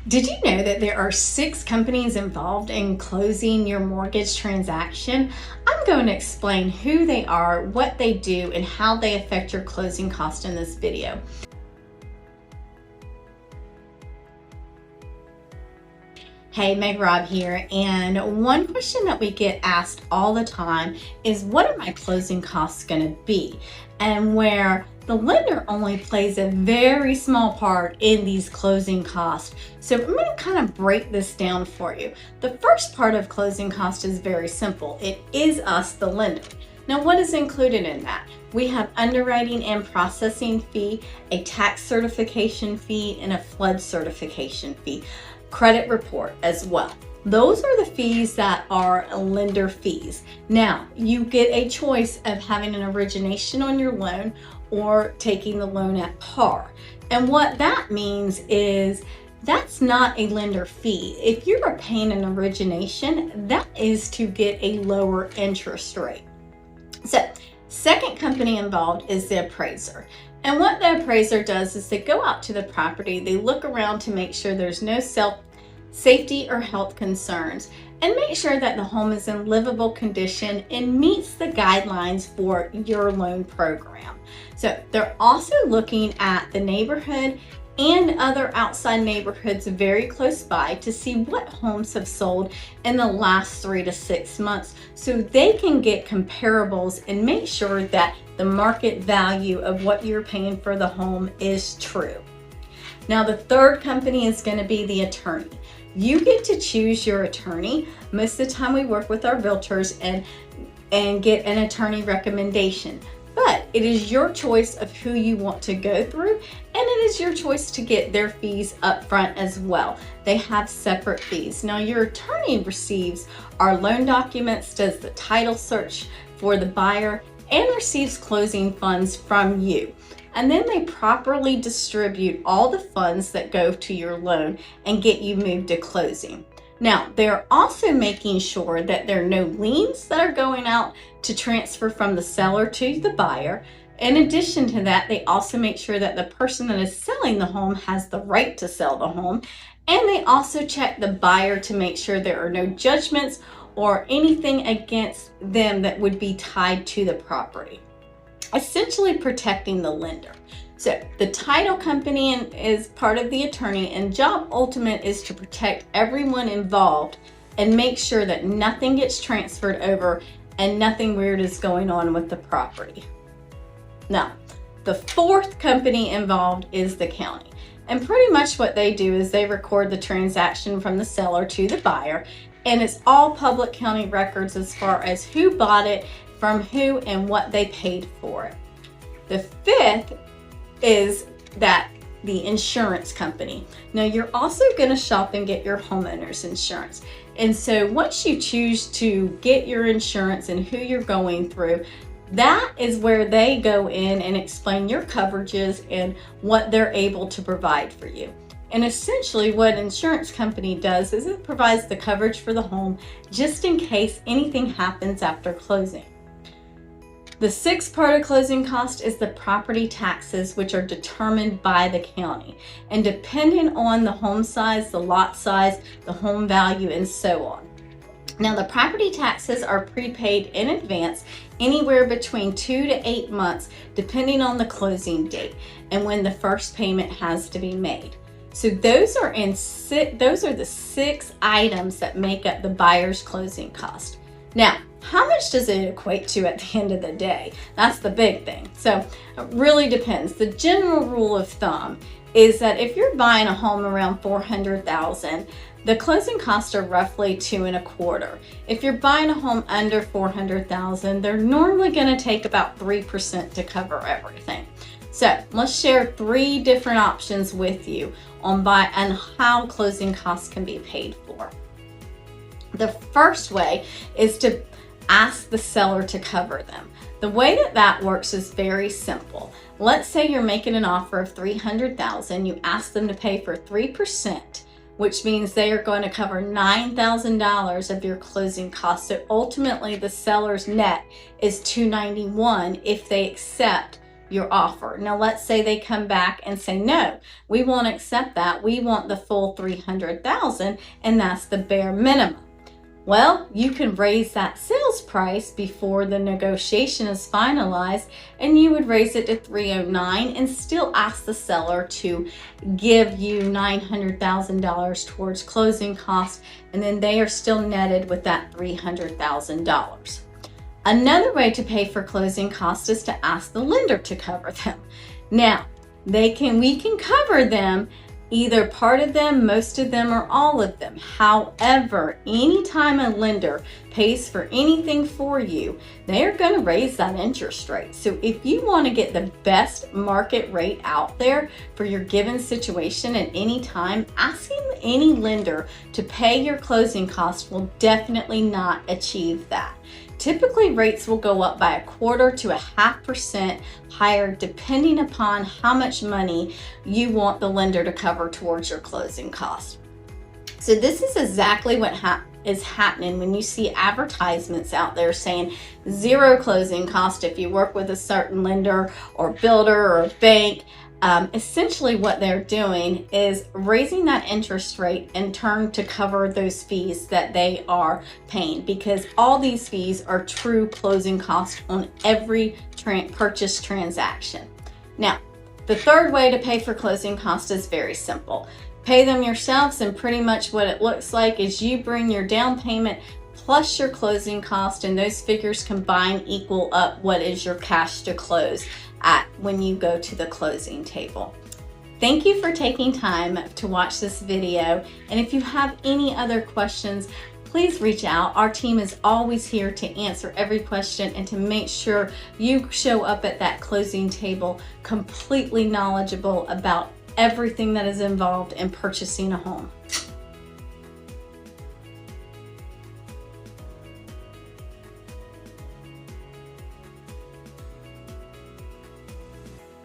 Did you know that there are 6 companies involved in closing your mortgage transaction? I'm going to explain who they are, what they do, and how they affect your closing cost in this video. Hey, Meg Rob here, and one question that we get asked all the time is, what are my closing costs going to be? And where the lender only plays a very small part in these closing costs. So I'm going to kind of break this down for you. The first part of closing cost is very simple. It is us, the lender. Now, what is included in that? We have underwriting and processing fee, a tax certification fee, and a flood certification fee. Credit report as well. Those are the fees that are lender fees. Now, you get a choice of having an origination on your loan or taking the loan at par. And what that means is that's not a lender fee. If you're paying an origination, that is to get a lower interest rate. So, second company involved is the appraiser. And what the appraiser does is they go out to the property, they look around to make sure there's no safety or health concerns, and make sure that the home is in livable condition and meets the guidelines for your loan program. So they're also looking at the neighborhood and other outside neighborhoods very close by to see what homes have sold in the last 3 to 6 months, so they can get comparables and make sure that the market value of what you're paying for the home is true. Now, the third company is going to be the attorney. You get to choose your attorney. Most of the time we work with our realtors and get an attorney recommendation. But it is your choice of who you want to go through, and it is your choice to get their fees up front as well. They have separate fees. Now, your attorney receives our loan documents, does the title search for the buyer, and receives closing funds from you. And then they properly distribute all the funds that go to your loan and get you moved to closing. Now, they're also making sure that there are no liens that are going out to transfer from the seller to the buyer. In addition to that, they also make sure that the person that is selling the home has the right to sell the home. And they also check the buyer to make sure there are no judgments or anything against them that would be tied to the property, essentially protecting the lender. So the title company is part of the attorney, and job ultimate is to protect everyone involved and make sure that nothing gets transferred over and nothing weird is going on with the property. Now, the fourth company involved is the county. And pretty much what they do is they record the transaction from the seller to the buyer, and it's all public county records as far as who bought it, from who, and what they paid for it. The fifth is the insurance company. Now, you're also going to shop and get your homeowner's insurance. And so once you choose to get your insurance and who you're going through, that is where they go in and explain your coverages and what they're able to provide for you. And essentially what an insurance company does is it provides the coverage for the home just in case anything happens after closing. The sixth part of closing cost is the property taxes, which are determined by the county. And depending on the home size, the lot size, the home value, and so on. Now, the property taxes are prepaid in advance, anywhere between 2 to 8 months, depending on the closing date and when the first payment has to be made. So those are the 6 items that make up the buyer's closing cost. Now, how much does it equate to at the end of the day? That's the big thing. So it really depends. The general rule of thumb is that if you're buying a home around $400,000, the closing costs are roughly $2.25. If you're buying a home under $400,000, they're normally going to take about 3% to cover everything. So let's share 3 different options with you on how closing costs can be paid for. The first way is to ask the seller to cover them. The way that works is very simple. Let's say you're making an offer of $300,000. You ask them to pay for 3%, which means they are going to cover $9,000 of your closing costs. So ultimately, the seller's net is $291 if they accept your offer. Now, let's say they come back and say, no, we won't accept that. We want the full $300,000, and that's the bare minimum. Well, you can raise that sales price before the negotiation is finalized, and you would raise it to $309 and still ask the seller to give you $900,000 towards closing costs, and then they are still netted with that $300,000. Another way to pay for closing costs is to ask the lender to cover them. Now, we can cover them, either part of them, most of them, or all of them. However, anytime a lender pays for anything for you, they are going to raise that interest rate. So if you want to get the best market rate out there for your given situation at any time, asking any lender to pay your closing costs will definitely not achieve that. Typically, rates will go up by 1/4 to 0.5% higher depending upon how much money you want the lender to cover towards your closing costs. So this is exactly what is happening when you see advertisements out there saying 0 closing cost if you work with a certain lender or builder or bank. Essentially what they're doing is raising that interest rate in turn to cover those fees that they are paying, because all these fees are true closing costs on every purchase transaction. Now, the third way to pay for closing costs is very simple. Pay them yourselves, and pretty much what it looks like is you bring your down payment plus your closing cost, and those figures combined equal up what is your cash to close at when you go to the closing table. Thank you for taking time to watch this video, and if you have any other questions, please reach out. Our team is always here to answer every question and to make sure you show up at that closing table completely knowledgeable about everything that is involved in purchasing a home.